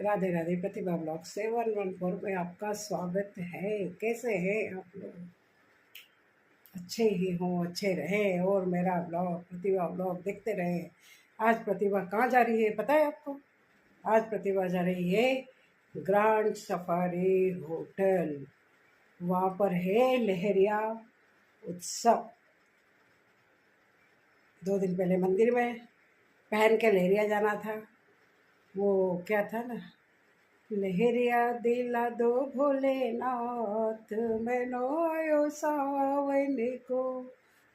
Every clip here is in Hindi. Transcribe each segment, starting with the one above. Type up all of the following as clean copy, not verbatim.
राधे राधे। प्रतिभा ब्लॉग 714 में आपका स्वागत है। कैसे हैं आप लोग? अच्छे ही हों, अच्छे रहें और मेरा ब्लॉग प्रतिभा ब्लॉग देखते रहें। आज प्रतिभा कहाँ जा रही है पता है आपको? आज प्रतिभा जा रही है ग्रांड सफारी होटल। वहाँ पर है लहरिया उत्सव। 2 दिन पहले मंदिर में पहन के लहरिया जाना था। वो क्या था ना, लहरिया दिला दो भोलेनाथ, मैनो आयो सावन को।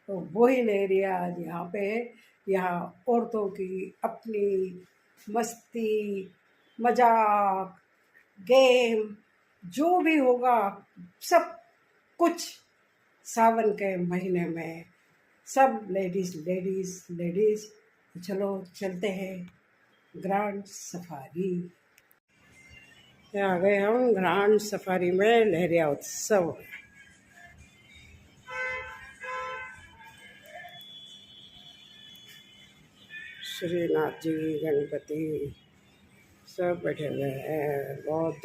तो वही लहरिया आज यहाँ पे है। यहाँ औरतों की अपनी मस्ती, मजाक, गेम जो भी होगा सब कुछ सावन के महीने में। सब लेडीज़ लेडीज़ लेडीज़। चलो चलते हैं ग्रांड सफारी। आ गए हम ग्रांड सफारी में लहरिया उत्सव। श्रीनाथ जी, गणपति सब बैठे हुए हैं। बौद्ध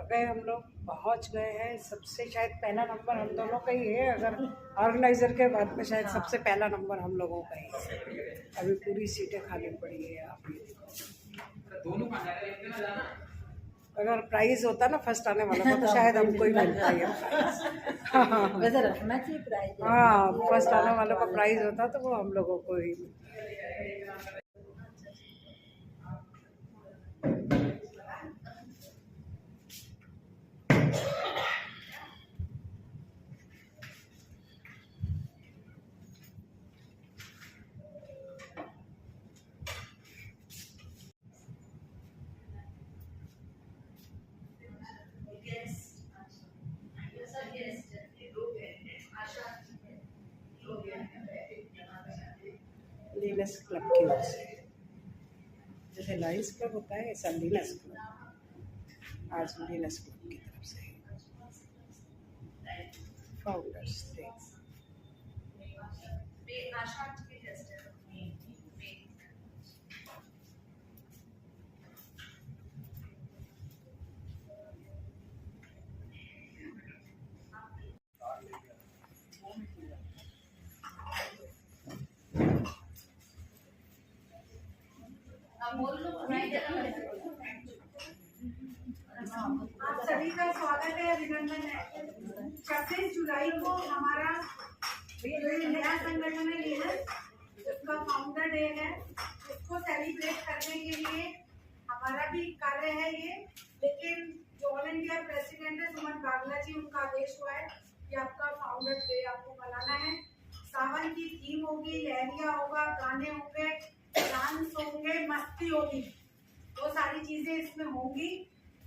गए, हम लोग पहुंच गए हैं। सबसे शायद पहला नंबर हम दोनों का ही है। अगर ऑर्गेनाइजर के बाद में शायद सबसे पहला नंबर हम लोगों का ही है। अभी पूरी सीटें खाली पड़ी है। आप ये देखो, अगर प्राइज होता ना फर्स्ट आने वाला था तो शायद हमको ही मिलता है प्राइज। वैसे रखना चाहिए प्राइज। हाँ, फर्स्ट आने वालों का प्राइज होता तो वो हम लोगों को ही मिलता। लीनस क्लब की ओर से, जैसे लाइन्स क्लब होता है ऐसा लीनस क्लब। आज लीनस क्लब की तरफ से फाउंडर्स डे। आप सभी का स्वागत है, अभिनंदन है। 26 जुलाई को हमारा जो ये नया संगठन है लीनस, उसका फाउंडर डे है। उसको सेलिब्रेट करने के लिए हमारा भी कार्य है ये। लेकिन जो ऑल इंडिया प्रेसिडेंट है सुमन बागला जी, उनका आदेश हुआ है कि आपका फाउंडर डे आपको मनाना है। सावन की थीम होगी, लहरिया होगा, गाने होंगे, डांस होंगे, मस्ती होगी, वो सारी चीजें इसमें होंगी।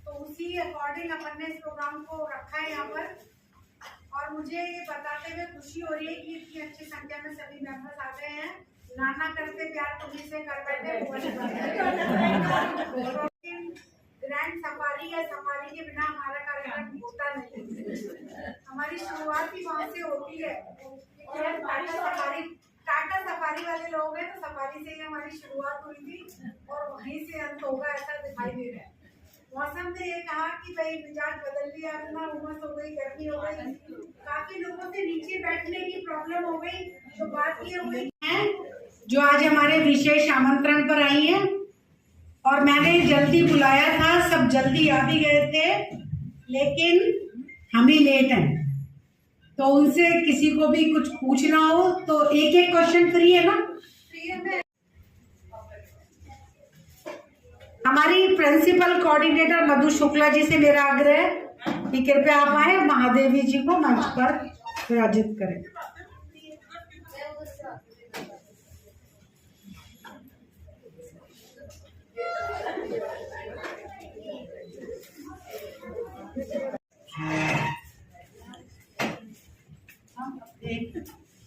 तो उसी अकॉर्डिंग अपन ने इस प्रोग्राम को रखा है यहाँ पर। और मुझे ये बताते हुए खुशी हो रही है कि इतनी अच्छी संख्या में सभी मेंबर्स आ गए हैं। नाना करते प्यार तुम्हें से कर बैठे। ग्रैंड सफारी या सफारी के बिना हमारा कार्यक्रम होता नहीं। हमारी शुरुआत ही वहाँ से होती है। टाटा सफारी वाले लोग हैं तो सफारी से ही हमारी शुरुआत हुई थी और वहीं से अंत होगा, ऐसा दिखाई दे रहा है। मौसम ने ये कहा कि भाई मिजाज बदल लिया, अपना उमस हो गई, गर्मी हो गई, काफी लोगों से नीचे बैठने की प्रॉब्लम हो गई। तो बात ये हुई है जो आज हमारे विशेष आमंत्रण पर आई है और मैंने जल्दी बुलाया था, सब जल्दी आ भी गए थे, लेकिन हम ही लेट हैं। तो उनसे किसी को भी कुछ पूछना हो तो एक एक क्वेश्चन फ्री है ना? हमारी प्रिंसिपल कोऑर्डिनेटर मधु शुक्ला जी से मेरा आग्रह है कि कृपया आप आए, महादेवी जी को मंच पर विराजित करें।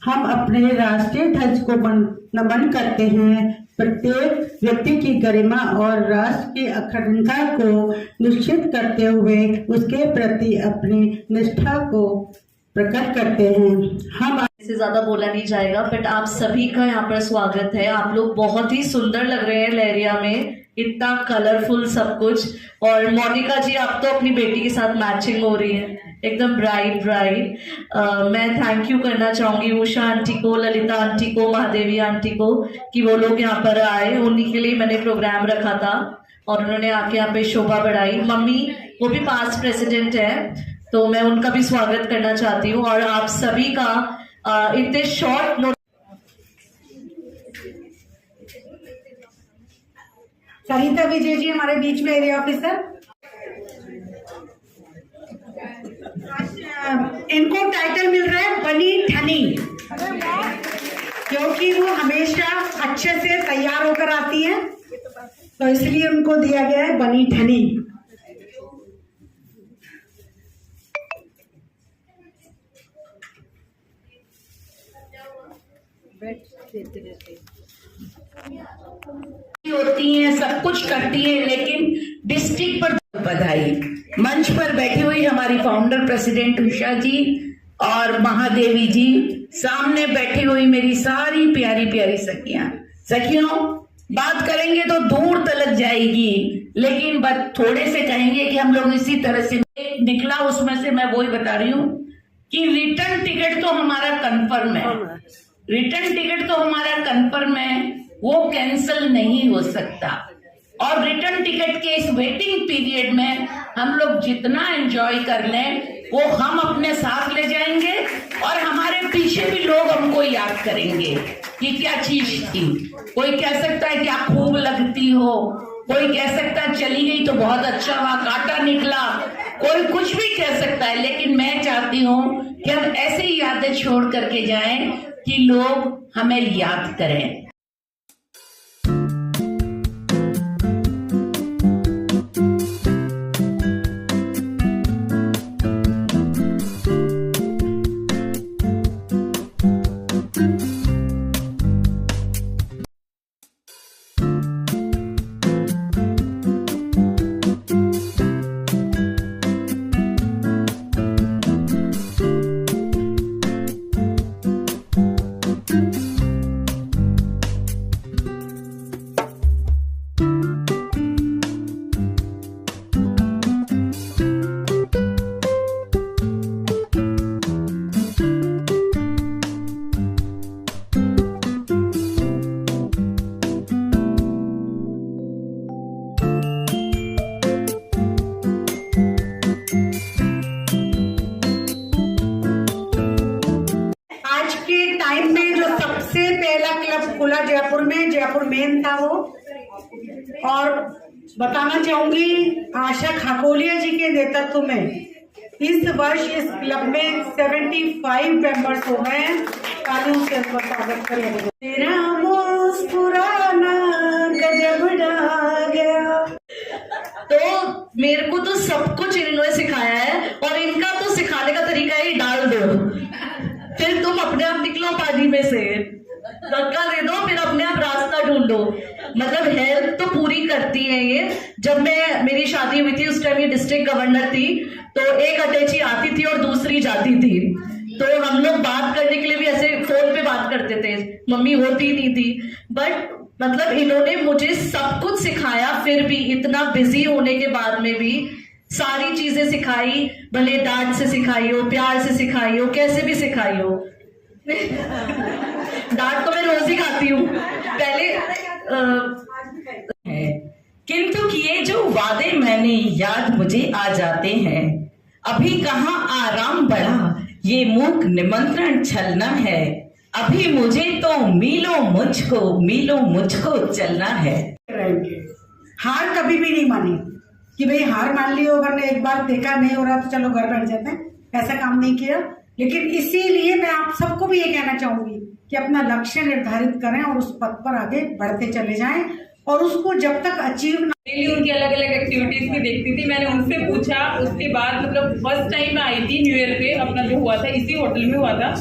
हम अपने राष्ट्रीय ध्वज को नमन करते हैं। प्रत्येक व्यक्ति की गरिमा और राष्ट्र की अखंडता को निश्चित करते हुए उसके प्रति अपनी निष्ठा को प्रकट करते हैं। हम से ज्यादा बोला नहीं जाएगा, बट आप सभी का यहाँ पर स्वागत है। आप लोग बहुत ही सुंदर लग रहे हैं लहरिया में, इतना कलरफुल सब कुछ। और मोनिका जी, आप तो अपनी बेटी के साथ मैचिंग हो रही है, एकदम ब्राइट ब्राइट। मैं थैंक यू करना चाहूंगी उषा आंटी को, ललिता आंटी को, महादेवी आंटी को, कि वो लोग यहाँ पर आए। उन्हीं के लिए मैंने प्रोग्राम रखा था और उन्होंने आके यहाँ पे शोभा बढ़ाई। मम्मी वो भी पास्ट प्रेसिडेंट है, तो मैं उनका भी स्वागत करना चाहती हूँ। और आप सभी का इतने शॉर्ट नोट। सरिता विजय जी हमारे बीच में एरिया ऑफिसर, इनको टाइटल मिल रहा है बनी ठनी, क्योंकि वो हमेशा अच्छे से तैयार होकर आती हैं, तो इसलिए उनको दिया गया है बनी ठनी। होती हैं, सब कुछ करती हैं, लेकिन डिस्ट्रिक्ट पर बधाई। मंच पर बैठी हुई हमारी फाउंडर प्रेसिडेंट उषा जी और महादेवी जी, सामने बैठी हुई मेरी सारी प्यारी प्यारी सखियों, बात करेंगे तो दूर तलक जाएगी, लेकिन बस थोड़े से कहेंगे कि हम लोग इसी तरह से निकला। उसमें से मैं वही बता रही हूँ कि रिटर्न टिकट तो हमारा कंफर्म है, रिटर्न टिकट तो हमारा कंफर्म है, वो कैंसिल नहीं हो सकता। और रिटर्न टिकट के इस वेटिंग पीरियड में हम लोग जितना एंजॉय कर लें वो हम अपने साथ ले जाएंगे, और हमारे पीछे भी लोग हमको याद करेंगे कि क्या चीज थी। कोई कह सकता है क्या खूब लगती हो, कोई कह सकता है चली गई तो बहुत अच्छा हुआ, कांटा निकला, कोई कुछ भी कह सकता है, लेकिन मैं चाहती हूँ कि हम ऐसे ही यादें छोड़ करके जाएं कि लोग हमें याद करें। खुला जयपुर में, जयपुर मेन था वो। और बताना चाहूंगी आशा खाकोलिया जी के नेतृत्व में इस वर्ष इस क्लब में 75 मेंबर्स हो गए हैं। तालियों से स्वागत करें। तेरा मुस्कुराना गजब ढा गया। तो मेरे को तो सब कुछ इन्होंने सिखाया है, और इनका तो सिखाने का तरीका ही डाल दो, फिर तुम अपने आप निकलो पानी में से, धक्का दे दो, फिर अपने आप रास्ता ढूंढो। मतलब हेल्प तो पूरी करती है ये। जब मेरी शादी हुई थी उस टाइम ये डिस्ट्रिक्ट गवर्नर थी, तो एक अटैची आती थी और दूसरी जाती थी, तो हम लोग बात करने के लिए भी ऐसे फोन पे बात करते थे, मम्मी होती नहीं थी। बट मतलब इन्होंने मुझे सब कुछ सिखाया, फिर भी इतना बिजी होने के बाद में भी सारी चीजें सिखाई, भले डांट से सिखाई हो, प्यार से सिखाई हो, कैसे भी सिखाई हो। डांट तो मैं रोज ही खाती हूँ पहले। किंतु किए जो वादे मैंने याद मुझे आ जाते हैं, अभी कहाँ आराम बढ़ा, ये मूक निमंत्रण छलना है, अभी मुझे तो मीलों मुझको चलना है। हार कभी भी नहीं मानी कि भाई हार मान ली, अगर ने एक बार देखा नहीं हो रहा तो चलो घर बैठ जाते हैं, ऐसा काम नहीं किया। लेकिन इसीलिए मैं आप सबको भी ये कहना चाहूंगी कि अपना लक्ष्य निर्धारित करें और उस पथ पर आगे बढ़ते चले जाएं, और उसको जब तक अचीव डेली उनकी अलग अलग एक्टिविटीज भी देखती थी। मैंने उनसे पूछा, उसके बाद मतलब फर्स्ट टाइम मैं आई थी न्यू ईयर पे, अपना जो हुआ था इसी होटल में हुआ था,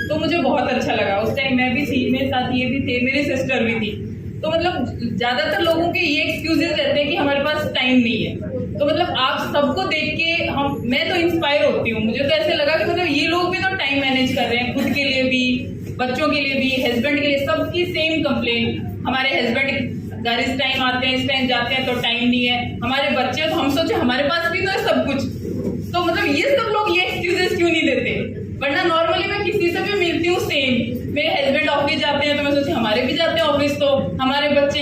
तो मुझे बहुत अच्छा लगा। उस टाइम मैं भी थी, मेरे साथ ये भी थे, मेरी सिस्टर भी थी। तो मतलब ज्यादातर लोगों के ये एक्सक्यूजेस रहते हैं कि हमारे पास टाइम नहीं है। तो मतलब आप सबको देख के मैं तो इंस्पायर होती हूँ। मुझे तो ऐसे लगा कि मतलब ये लोग भी तो टाइम मैनेज कर रहे हैं, खुद के लिए भी, बच्चों के लिए भी, हस्बैंड के लिए, सबकी सेम कंप्लेंट। हमारे हस्बैंड घर इस टाइम आते हैं, इस टाइम जाते हैं, तो टाइम नहीं है। हमारे बच्चे, तो हम सोचे हमारे पास भी तो है सब कुछ। तो मतलब ये सब लोग ये एक्सक्यूजेस क्यों नहीं देते? वरना नॉर्मली मैं किसी से भी मिलती हूँ सेम, मेरे हस्बैंड ऑफिस जाते हैं तो मैं सोची हमारे भी जाते हैं ऑफिस, तो हमारे बच्चे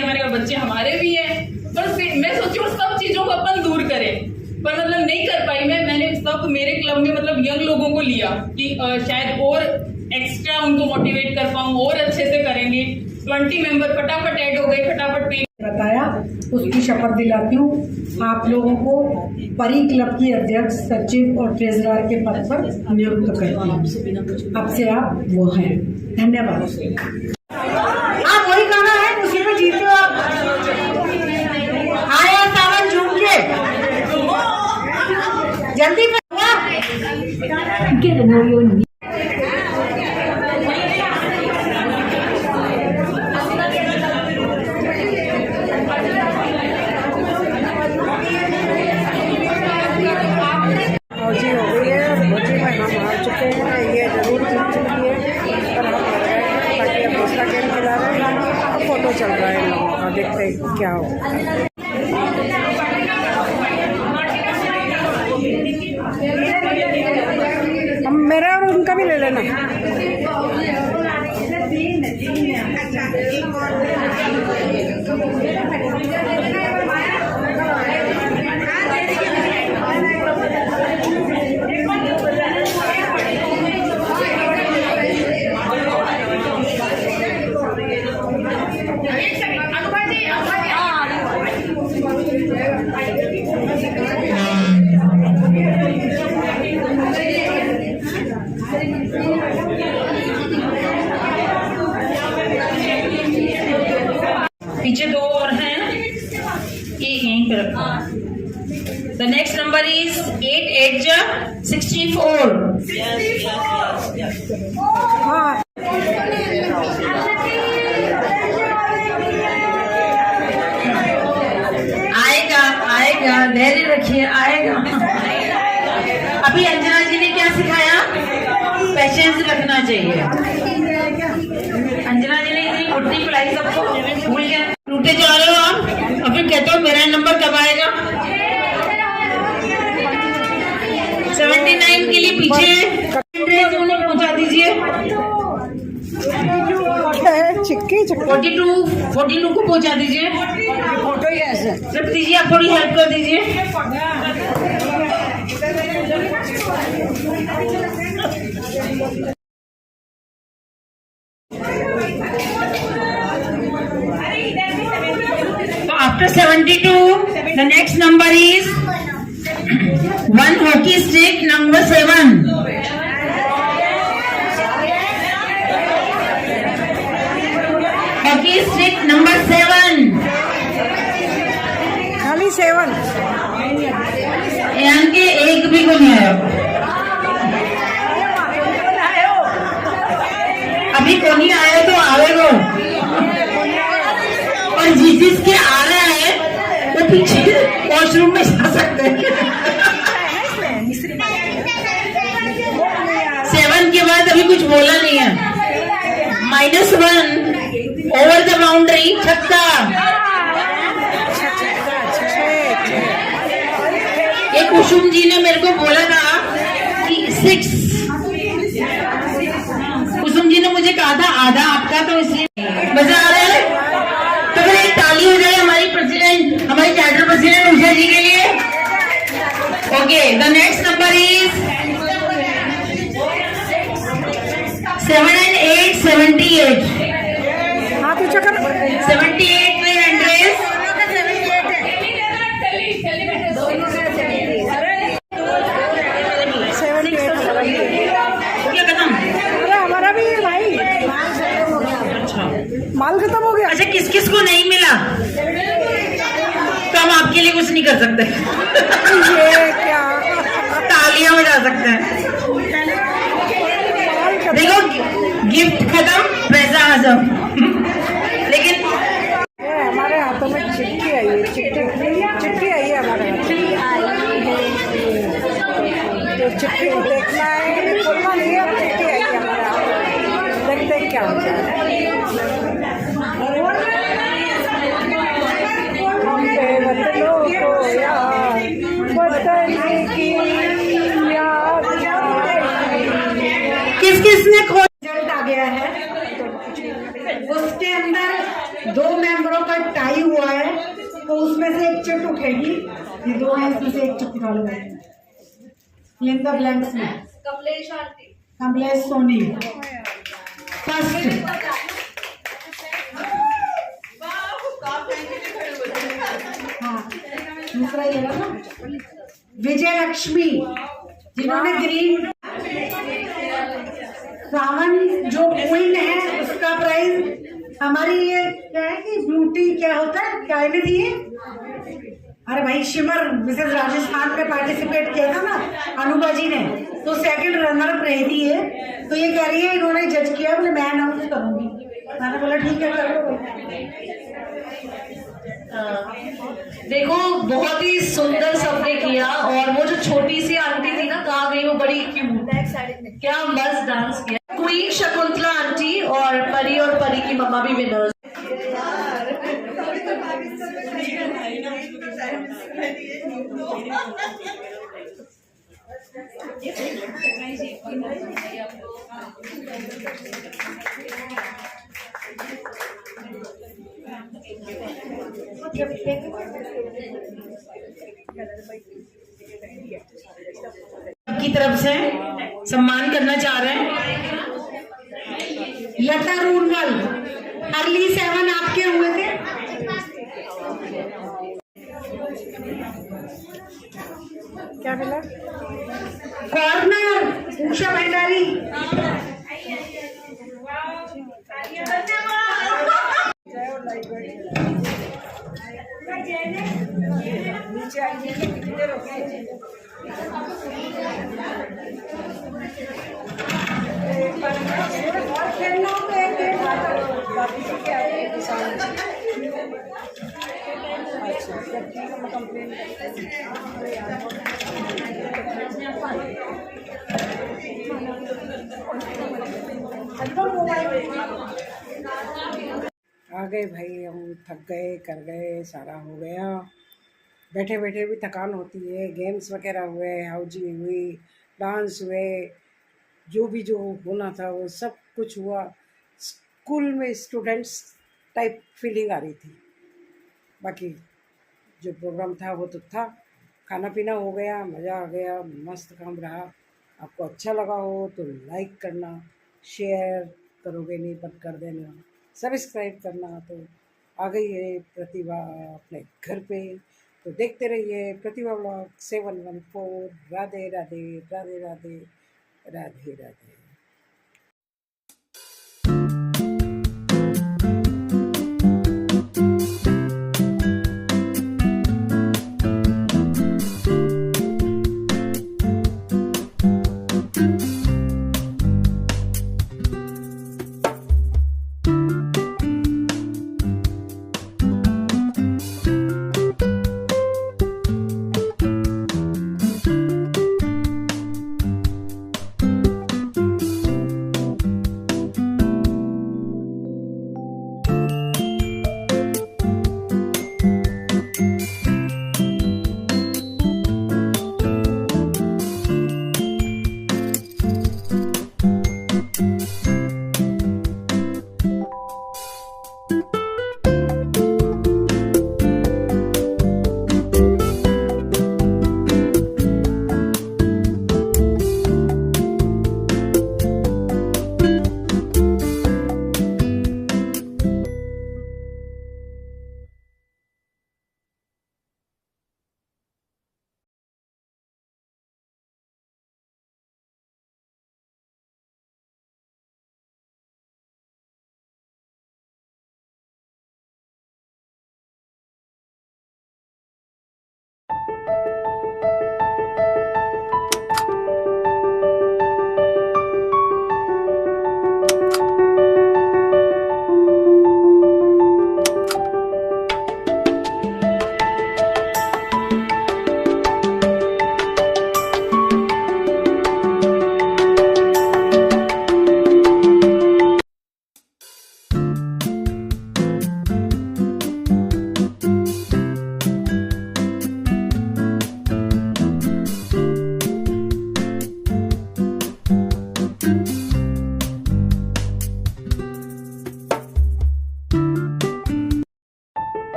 हमारे भी हैं। पर मैं सोची उन सब चीजों को अपन दूर करें, पर मतलब नहीं कर पाई मैंने सब मेरे क्लब में मतलब यंग लोगों को लिया कि शायद और एक्स्ट्रा उनको मोटिवेट कर पाऊँ, और अच्छे से करेंगे। 20 मेंबर फटाफट ऐड हो गए, फटाफट पे बताया, उसकी शपथ दिलाती हूँ। आप लोगों को परी क्लब की अध्यक्ष, सचिव और ट्रेजरर के पद पर नियुक्त करती हूँ। अब से आप वो हैं। धन्यवाद। आप वही गाना है, उसी में जीते हो आप। आया सावन झूम के जल्दी फौजी हो गई है, फौजी में हम हार चुके हैं, ये जरूर जीत चुकी है, पर हम हार गए हैं। बाकी अब दूसरा गेम खिला रहे हैं, अब फोटो चल रहा है इन लोगों का, देखते हैं क्या हो। हम मेरा और उनका भी ले लेना। पीछे दो और हैं, ये यहीं पे रखा। द नेक्स्ट नंबर इज 8 8 जा 64। हाँ, आएगा आएगा, धैर्य रखिए, आएगा। अभी अंजना जी ने क्या सिखाया? पेशेंस रखना चाहिए। अंजना जी ने इतनी उल्टी पिलाई सबको, भूल गए। टूटे जा रहे हो आप, अभी कहते हो मेरा नंबर कब आएगा? 79 के लिए पीछे उन्हें पहुंचा दीजिए। चिक्की 42 को पहुंचा दीजिए। फोटो ही ऐसे रख दीजिए, आप थोड़ी हेल्प कर दीजिए। So after 72, the next number is 1 hockey stick number 7. Hockey stick number 7. खाली 7। यानी कि एक भी को नहीं आया। अभी को नहीं आया तो आवेगा, और जिसके आ रहा है वो पीछे वॉशरूम में जा सकते हैं। 7 के बाद अभी कुछ बोला नहीं है। -1 ओवर द बाउंड्री, छक्का। ये कुसुम जी ने मेरे को बोला था कि 6, कुसुम जी ने मुझे कहा था आधा आपका, तो इसलिए मजा आ रहा है। तो फिर एक ताली हो जाए हमारी प्रेसिडेंट, हमारी चार्टर प्रेसिडेंट उषा जी के लिए। Okay, the next number is 7 and 8 78। हाथ ऊंचा कर। 78 में एंड्रेस। हमारा भी है भाई, माल खत्म हो गया। अच्छा, किस किस को नहीं मिला तो हम आपके लिए कुछ नहीं कर सकते। ये क्या तालियां बजा सकते हैं। देखो देखना है, बोलना नहीं है, अब चिट्ठी आई है हमारे हाथ में, देखते हैं क्या होता है। हम बेवतनों को याद वतन की याद किस किसने रिजल्ट आ गया है, उसके अंदर 2 मेंबरों का टाई हुआ है, तो उसमें से एक चिट उठेगी। ये 2 है, इसमें से एक चिट निकालो। इन द ब्लैंक्स में कमलेश सोनी फर्स्ट, हाँ दूसरा ये है ना विजय लक्ष्मी, जिन्होंने ग्रीन। सावन जो क्वीन है उसका प्राइज हमारी ये क्या है कि ब्यूटी क्या होता है, क्या में थी ये, अरे भाई शिमर मिसेस राजस्थान में पार्टिसिपेट किया था ना अनुपा जी ने, तो 2nd रनर अप रही है। तो ये कह रही है इन्होंने जज किया, बोले मैं अनाउंस करूंगी। मैंने बोला ठीक है करो। देखो बहुत ही सुंदर सबने किया, और वो जो छोटी सी आंटी थी ना, कहाँ गई वो, बड़ी क्यूट, क्या मस्त डांस किया। क्वीन शकुंतला आंटी और परी की मम्मा भी विनर्स। की तरफ से सम्मान करना चाह रहे हैं लता रूनवल, अर्ली 7 आपके हुए थे। क्या मिला? कॉर्नर उषा भंडारी, नीचे आइए, कितनी देर हो गई? और खेलना हो तो एक डेढ़ बाकी से क्या है किसान। अच्छा जब ठीक है मैं कंप्लेन आ गए भाई, हम थक गए, कर गए, सारा हो गया। बैठे बैठे भी थकान होती है। गेम्स वगैरह हुए, हाउजी हुई, डांस हुए, जो होना था वो सब कुछ हुआ। स्कूल में स्टूडेंट्स टाइप फीलिंग आ रही थी। बाकी जो प्रोग्राम था वो तो था। खाना पीना हो गया, मज़ा आ गया, मस्त काम रहा। आपको अच्छा लगा हो तो लाइक करना, शेयर करोगे नहीं पर कर देना, सब्सक्राइब करना। तो आ गई है प्रतिभा अपने घर पे, तो देखते रहिए प्रतिभा व्लॉग 714। राधे राधे राधे राधे राधे राधे।